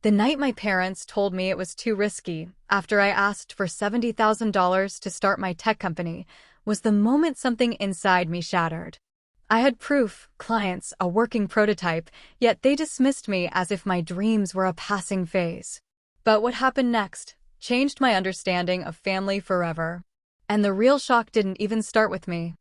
The night my parents told me it was too risky, after I asked for $70,000 to start my tech company, was the moment something inside me shattered. I had proof, clients, a working prototype, yet they dismissed me as if my dreams were a passing phase. But what happened next changed my understanding of family forever. And the real shock didn't even start with me.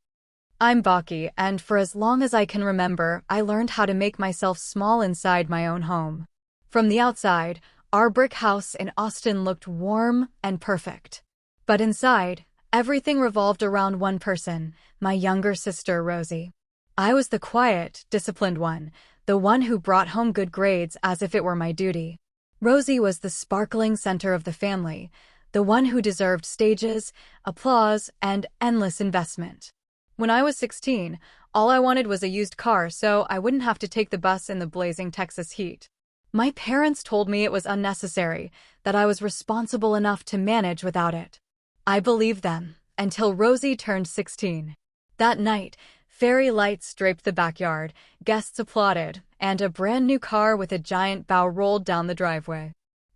I'm Baki, and for as long as I can remember, I learned how to make myself small inside my own home. From the outside, our brick house in Austin looked warm and perfect. But inside, everything revolved around one person, my younger sister, Rosie. I was the quiet, disciplined one, the one who brought home good grades as if it were my duty. Rosie was the sparkling center of the family, the one who deserved stages, applause, and endless investment. When I was 16, all I wanted was a used car so I wouldn't have to take the bus in the blazing Texas heat. My parents told me it was unnecessary, that I was responsible enough to manage without it. I believed them, until Rosie turned 16. That night, fairy lights draped the backyard, guests applauded, and a brand new car with a giant bow rolled down the driveway.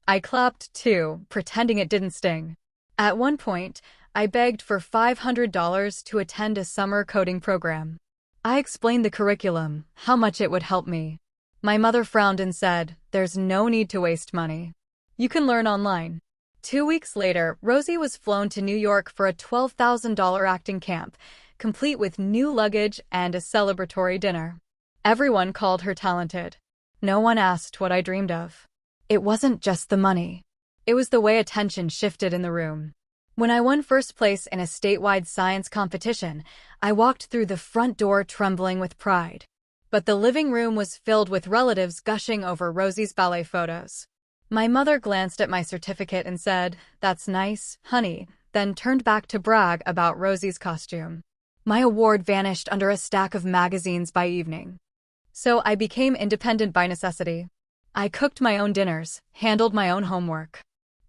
I clapped too, pretending it didn't sting. At one point, I begged for $500 to attend a summer coding program. I explained the curriculum, how much it would help me. My mother frowned and said, "There's no need to waste money. You can learn online." 2 weeks later, Rosie was flown to New York for a $12,000 acting camp, complete with new luggage and a celebratory dinner. Everyone called her talented. No one asked what I dreamed of. It wasn't just the money. It was the way attention shifted in the room. When I won first place in a statewide science competition, I walked through the front door trembling with pride. But the living room was filled with relatives gushing over Rosie's ballet photos. My mother glanced at my certificate and said, "That's nice, honey," then turned back to brag about Rosie's costume. My award vanished under a stack of magazines by evening. So I became independent by necessity. I cooked my own dinners, handled my own homework.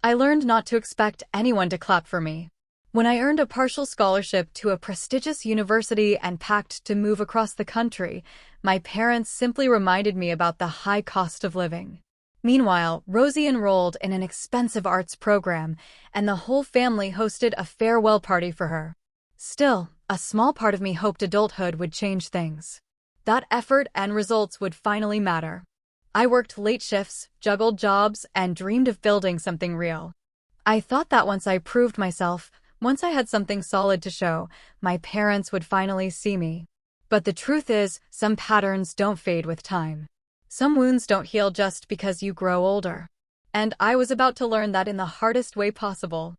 I learned not to expect anyone to clap for me. When I earned a partial scholarship to a prestigious university and packed to move across the country, my parents simply reminded me about the high cost of living. Meanwhile, Rosie enrolled in an expensive arts program, and the whole family hosted a farewell party for her. Still, a small part of me hoped adulthood would change things. That effort and results would finally matter. I worked late shifts, juggled jobs, and dreamed of building something real. I thought that once I proved myself, once I had something solid to show, my parents would finally see me. But the truth is, some patterns don't fade with time. Some wounds don't heal just because you grow older. And I was about to learn that in the hardest way possible.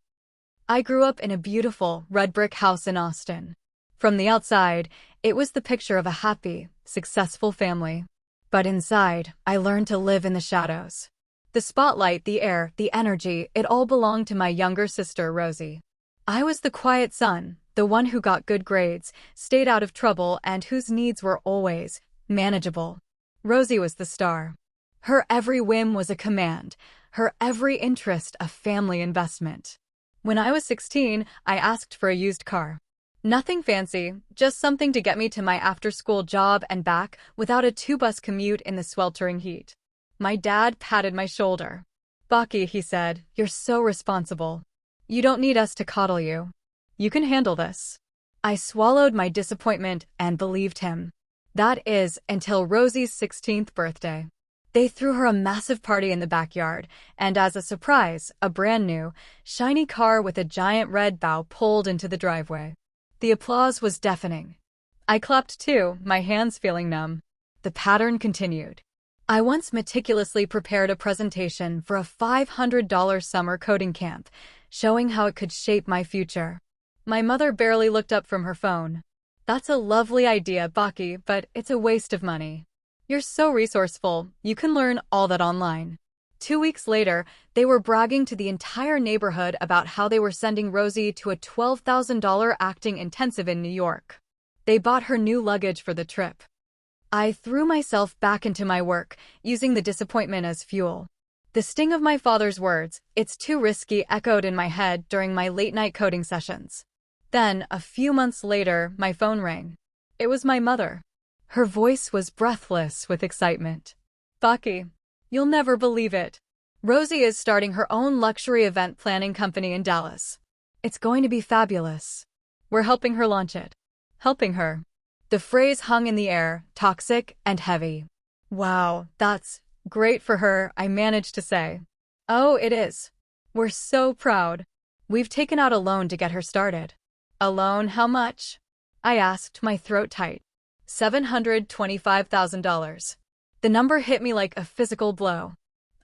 I grew up in a beautiful, red brick house in Austin. From the outside, it was the picture of a happy, successful family. But inside, I learned to live in the shadows. The spotlight, the air, the energy, it all belonged to my younger sister, Rosie. I was the quiet son, the one who got good grades, stayed out of trouble, and whose needs were always manageable. Rosie was the star. Her every whim was a command, her every interest a family investment. When I was 16, I asked for a used car. Nothing fancy, just something to get me to my after-school job and back without a 2-bus commute in the sweltering heat. My dad patted my shoulder. "Baki," he said, "you're so responsible. You don't need us to coddle you. You can handle this." I swallowed my disappointment and believed him. That is, until Rosie's 16th birthday. They threw her a massive party in the backyard, and as a surprise, a brand new, shiny car with a giant red bow pulled into the driveway. The applause was deafening. I clapped too, my hands feeling numb. The pattern continued. I once meticulously prepared a presentation for a $500 summer coding camp, showing how it could shape my future. My mother barely looked up from her phone. "That's a lovely idea, Baki, but it's a waste of money. You're so resourceful, you can learn all that online." 2 weeks later, they were bragging to the entire neighborhood about how they were sending Rosie to a $12,000 acting intensive in New York. They bought her new luggage for the trip. I threw myself back into my work, using the disappointment as fuel. The sting of my father's words, "It's too risky," echoed in my head during my late-night coding sessions. Then, a few months later, my phone rang. It was my mother. Her voice was breathless with excitement. "Baki, you'll never believe it. Rosie is starting her own luxury event planning company in Dallas. It's going to be fabulous. We're helping her launch it. Helping her. The phrase hung in the air, toxic and heavy. Wow, that's great for her, I managed to say. Oh, it is. We're so proud. We've taken out a loan to get her started. A loan, how much? I asked, my throat tight. $725,000. The number hit me like a physical blow.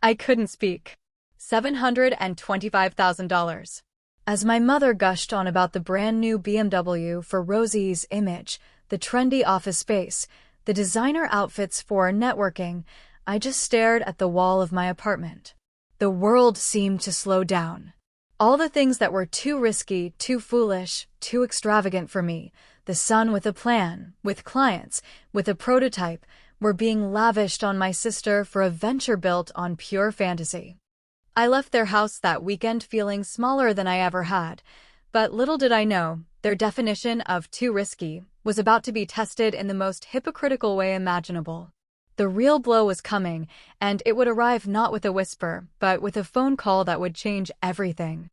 I couldn't speak. $725,000. As my mother gushed on about the brand new BMW for Rosie's image, the trendy office space, the designer outfits for networking, I just stared at the wall of my apartment. The world seemed to slow down. All the things that were too risky, too foolish, too extravagant for me, the son with a plan, with clients, with a prototype, were being lavished on my sister for a venture built on pure fantasy. I left their house that weekend feeling smaller than I ever had, but little did I know, their definition of too risky was about to be tested in the most hypocritical way imaginable. The real blow was coming, and it would arrive not with a whisper, but with a phone call that would change everything.